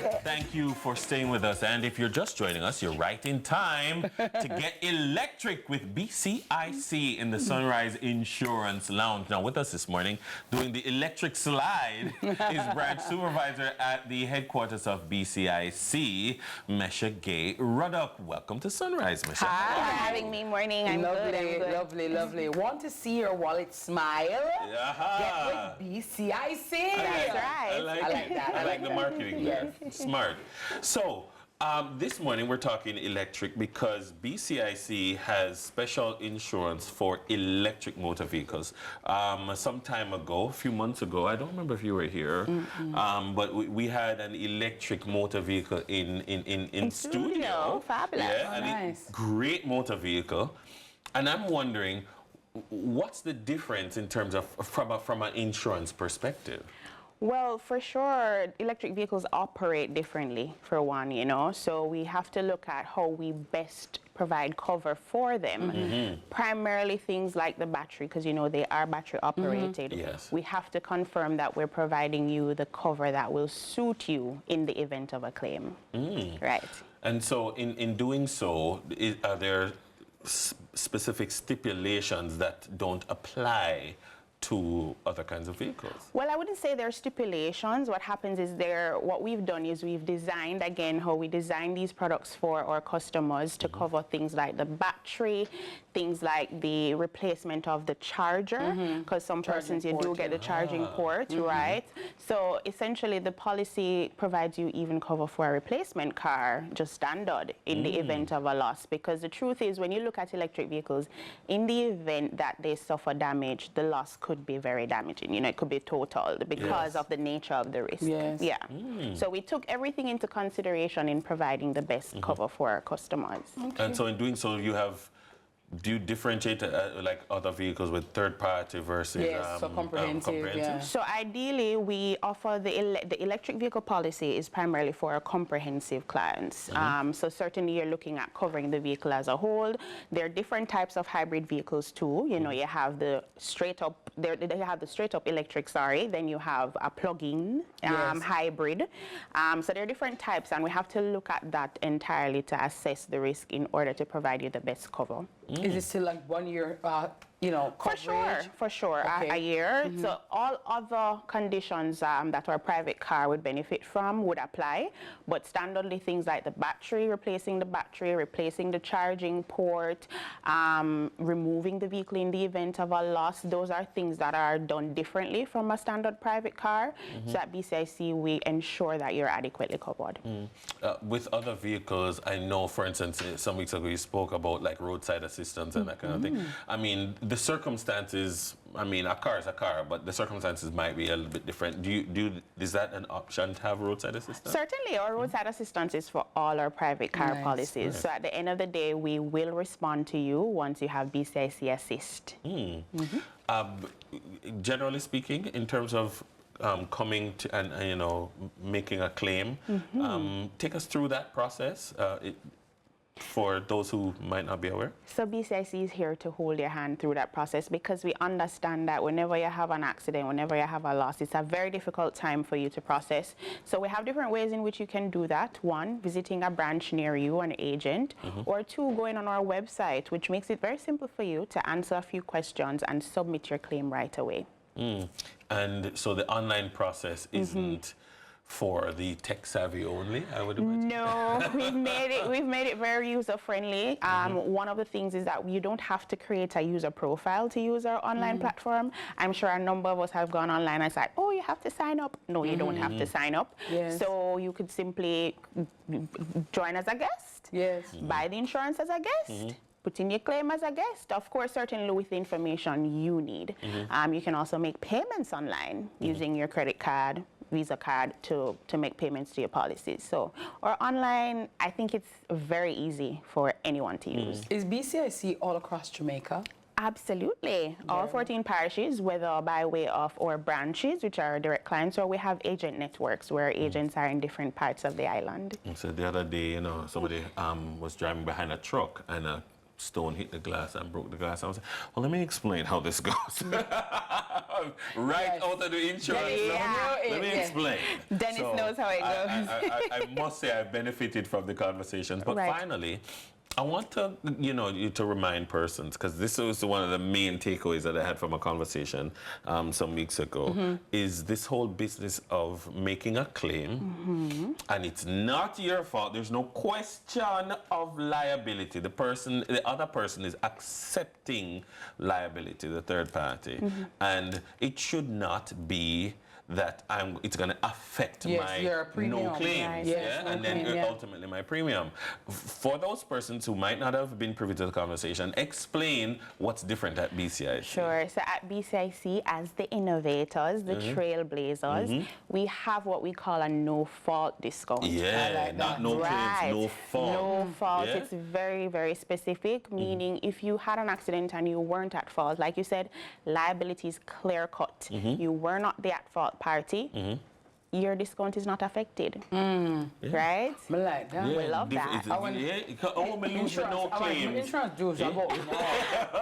Thank you for staying with us. And if you're just joining us, you're right in time to get electric with BCIC in the Sunrise Insurance Lounge. Now, with us this morning, doing the electric slide is branch supervisor at the headquarters of BCIC, Mesha-Gaye Ruddock. Welcome to Sunrise, Mesha. Hi. Thank you for having me. Morning. I'm good. Lovely. Want to see your wallet smile? Yeah. Get with BCIC. That's right. I like that. I like the marketing there. Smart. So, this morning we're talking electric because BCIC has special insurance for electric motor vehicles. Some time ago, a few months ago, I don't remember if you were here, but we had an electric motor vehicle in studio. Fabulous. Yeah, Nice. great motor vehicle. And I'm wondering, what's the difference in terms of from an insurance perspective? Well, for sure, electric vehicles operate differently, for one, you know. So we have to look at how we best provide cover for them. Primarily things like the battery, because, you know, they are battery operated. Yes. We have to confirm that we're providing you the cover that will suit you in the event of a claim. Right. And so in doing so, are there specific stipulations that don't apply to other kinds of vehicles? Well, I wouldn't say there are stipulations. What happens is what we've done is we've designed, again, how we design these products for our customers to cover things like the battery, things like the replacement of the charger, because some persons you do get the charging port, right? So essentially the policy provides you even cover for a replacement car, just standard, in the event of a loss. Because the truth is, when you look at electric vehicles, in the event that they suffer damage, the loss could be very damaging. You know, it could be total because of the nature of the risk. Yes. Yeah. So we took everything into consideration in providing the best cover for our customers. And so in doing so, do you differentiate like other vehicles with third party versus so comprehensive, yeah. So ideally, we offer the electric vehicle policy is primarily for our comprehensive clients. So certainly you're looking at covering the vehicle as a whole. There are different types of hybrid vehicles too. You know, you have the straight up electric, then you have a plug-in hybrid. So there are different types, and we have to look at that entirely to assess the risk in order to provide you the best cover. Is it still like 1 year, coverage? For sure, Okay. a year. So all other conditions that our private car would benefit from would apply, but standardly things like the battery, replacing the charging port, removing the vehicle in the event of a loss, those are things that are done differently from a standard private car. So at BCIC, we ensure that you're adequately covered. With other vehicles, I know, for instance, some weeks ago you spoke about like roadside assistance and that kind of thing. I mean, the circumstances, I mean, a car is a car, but the circumstances might be a little bit different. Is that an option to have roadside assistance? Certainly, our roadside assistance is for all our private car policies. So at the end of the day, we will respond to you once you have BCIC Assist. Generally speaking, in terms of coming to and making a claim, take us through that process. For those who might not be aware? So BCIC is here to hold your hand through that process because we understand that whenever you have an accident, whenever you have a loss, it's a very difficult time for you to process. So we have different ways in which you can do that. One, visiting a branch near you, an agent, or two, going on our website, which makes it very simple for you to answer a few questions and submit your claim right away. And so the online process isn't for the tech savvy only, I would imagine. No, we've made it very user friendly. One of the things is that you don't have to create a user profile to use our online platform. I'm sure a number of us have gone online and said, oh, you have to sign up. No, you don't have to sign up. So you could simply join as a guest, buy the insurance as a guest, put in your claim as a guest, of course, certainly with the information you need. You can also make payments online using your credit card, Visa card to make payments to your policies. So, or online, I think it's very easy for anyone to use. Is BCIC all across Jamaica? Absolutely. All 14 parishes, whether by way of our branches, which are direct clients, or we have agent networks where agents are in different parts of the island. So the other day, somebody was driving behind a truck and a stone hit the glass and broke the glass. I was like, well, let me explain how this goes. right out of the insurance. Yeah. Let me explain. Dennis knows how it goes. I must say I benefited from the conversations. But Right. finally, I want to, you to remind persons, because this was one of the main takeaways that I had from a conversation some weeks ago, is this whole business of making a claim, and it's not your fault. There's no question of liability. The other person is accepting liability, the third party, and it should not be that it's going to affect my your premium. no claims, Right. Yes, no and then claim, yeah. ultimately my premium. For those persons who might not have been privy to the conversation, explain what's different at BCIC. Sure. So at BCIC, as the innovators, the trailblazers, we have what we call a no-fault discount. Yeah, I like not that. no Right. claims, no fault. No fault. Yeah? It's very, very specific, meaning if you had an accident and you weren't at fault, like you said, liability is clear cut. You were not the at fault party. Your discount is not affected. Right? I like that. We love that. No claims. Insurance dues about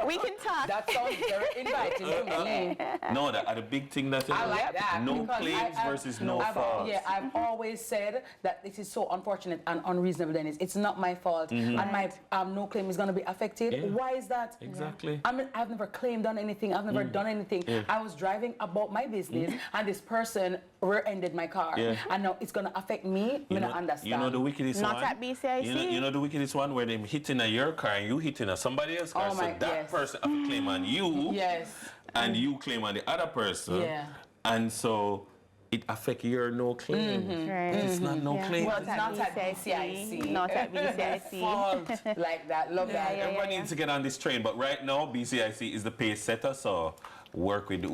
We can talk. That sounds very inviting to me. No, that are the big thing that I like that. no because claims versus no I've- fault. Yeah, I've always said that it is so unfortunate and unreasonable, Dennis. It's not my fault, and my no claim is going to be affected. Yeah. Why is that? Exactly. I mean, I've never claimed on anything. I've never done anything. I was driving about my business, and this person rear-ended my car, Yeah. and now it's going to affect me. I don't understand. You know the wickedest Not one? at BCIC. You know the wickedest one where them hitting your car and you hitting somebody else's car. Oh So my- that yes. person have to claim on you. Yes. And you claim on the other person. Yeah. And so it affects your no claim. Right. It's not no claim. Well, it's not at BCIC. Not at BCIC. Fault like that. Love that. Everybody needs to get on this train, but right now BCIC is the pace setter, so work with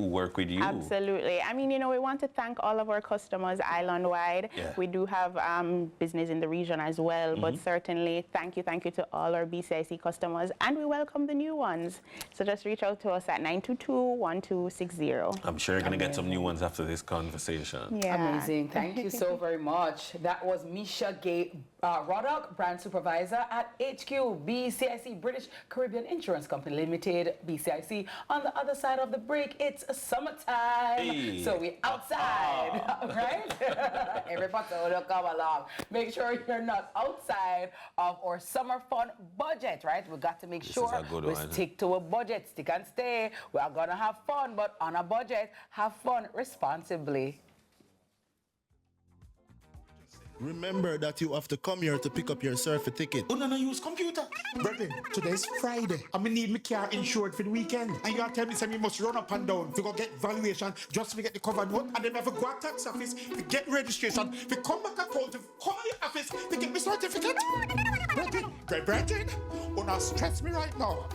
you. Absolutely. I mean, we want to thank all of our customers island-wide. Yeah. We do have business in the region as well, but certainly thank you to all our BCIC customers, and we welcome the new ones. So just reach out to us at 922-1260. I'm sure you're going to get some new ones after this conversation. Yeah. Amazing. Thank you so very much. That was Mesha-Gaye Ruddock, brand supervisor at HQ BCIC, British Caribbean Insurance Company Limited, BCIC. On the other side of the break, it's summertime. Hey. So we're outside, right? Everybody will come along. Make sure you're not outside of our summer fun budget, right? We got to make sure is a good we one. stick to a budget, stick and stay. We are going to have fun, but on a budget, have fun responsibly. Remember that you have to come here to pick up your surfing ticket. Oh, no, use computer. Brethren, today's Friday. I'm gonna need my car insured for the weekend. And you gotta tell me, we must run up and down to go get valuation just to get the cover note. And then we have to go to tax office to get registration. We come back at home to come to the office to get my certificate. Brethren, do not stress me right now.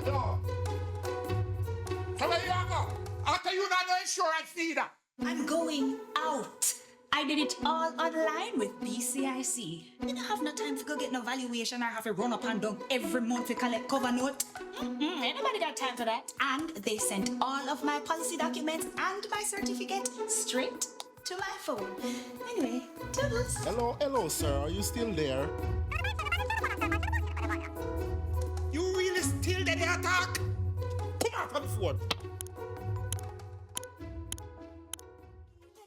Hello. So where you are go? After you not no insurance neither. I'm going out. I did it all online with BCIC. You don't have no time to go get no valuation or have to run up and down every month to collect cover note. Ain't nobody got time for that. And they sent all of my policy documents and my certificate straight to my phone. Anyway, toodles. Hello, sir. Are you still there? You really still there, attack? Come out on the phone.